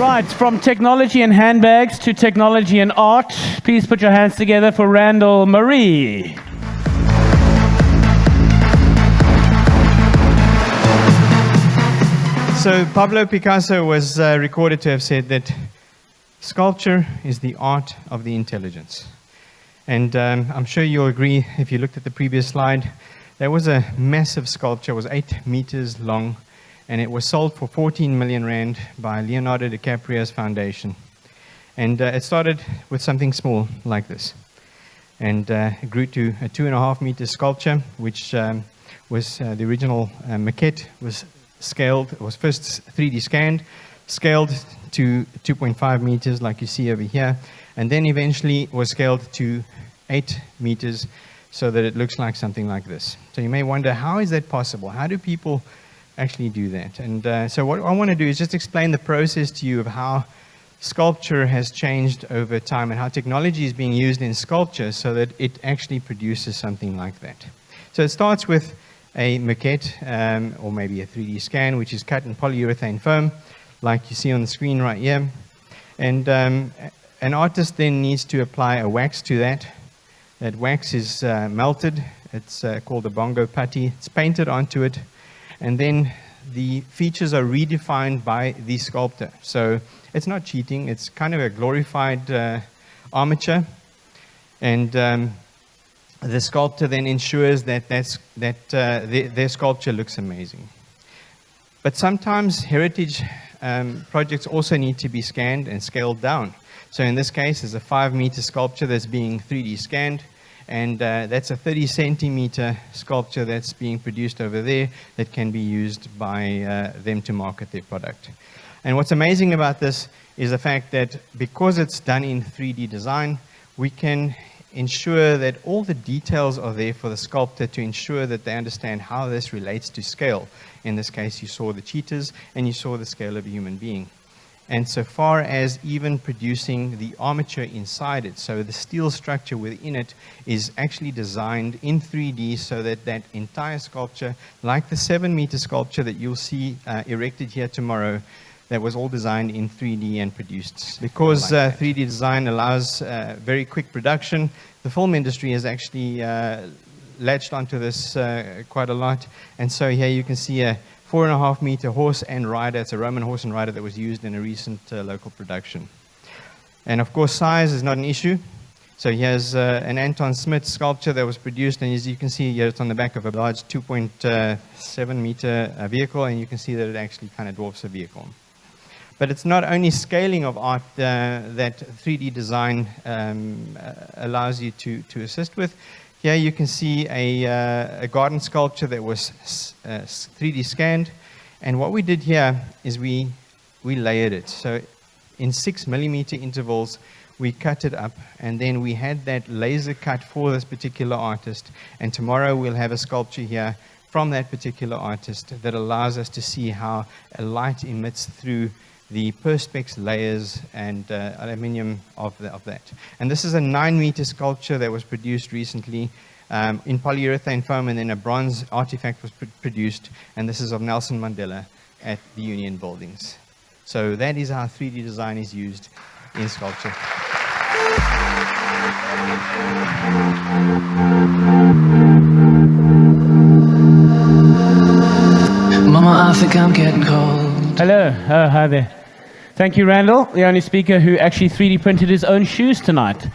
right, from technology and handbags to technology and art, please put your hands together for Randell Maree. So Pablo Picasso was recorded to have said that sculpture is the art of the intelligence. And I'm sure you'll agree, if you looked at the previous slide, there was a massive sculpture. It was 8 meters long, and it was sold for 14 million rand by Leonardo DiCaprio's foundation. And it started with something small like this. And it grew to a 2.5 meter sculpture, which was the original maquette, was scaled. It was first 3D scanned, scaled to 2.5 meters like you see over here, and then eventually was scaled to 8 meters so that it looks like something like this. So you may wonder, how is that possible? How do people actually do that? And so what I want to do is just explain the process to you of how sculpture has changed over time and how technology is being used in sculpture so that it actually produces something like that. So it starts with a maquette, or maybe a 3D scan, which is cut in polyurethane foam, like you see on the screen right here. And an artist then needs to apply a wax to that. That wax is melted. It's called a bongo putty. It's painted onto it. And then the features are redefined by the sculptor. So it's not cheating. It's kind of a glorified armature. And the sculptor then ensures that their sculpture looks amazing. But sometimes heritage projects also need to be scanned and scaled down. So in this case, there's a 5 meter sculpture that's being 3D scanned, and that's a 30 centimeter sculpture that's being produced over there that can be used by them to market their product. And what's amazing about this is the fact that because it's done in 3D design, we can ensure that all the details are there for the sculptor to ensure that they understand how this relates to scale. In this case, you saw the cheetahs and you saw the scale of a human being. And so far as even producing the armature inside it, so the steel structure within it is actually designed in 3D so that that entire sculpture, like the 7 meter sculpture that you'll see erected here tomorrow, that was all designed in 3D and produced. Because 3D design allows very quick production, the film industry has actually latched onto this quite a lot. And so here you can see a 4.5 meter horse and rider. It's a Roman horse and rider that was used in a recent local production. And of course, size is not an issue. So here's an Anton Smith sculpture that was produced, and as you can see here, it's on the back of a large 2.7 meter vehicle, and you can see that it actually kind of dwarfs a vehicle. But it's not only scaling of art that 3D design allows you to assist with. Here you can see a garden sculpture that was 3D scanned. And what we did here is we layered it. So in 6 millimeter intervals, we cut it up, and then we had that laser cut for this particular artist. And tomorrow we'll have a sculpture here from that particular artist that allows us to see how a light emits through the perspex layers and aluminium of that. And this is a 9 meter sculpture that was produced recently in polyurethane foam, and then a bronze artifact was produced, and this is of Nelson Mandela at the Union Buildings. So that is how 3D design is used in sculpture. Mama, I think I'm getting cold. Hello. Oh, hi there. Thank you, Randell, the only speaker who actually 3D printed his own shoes tonight.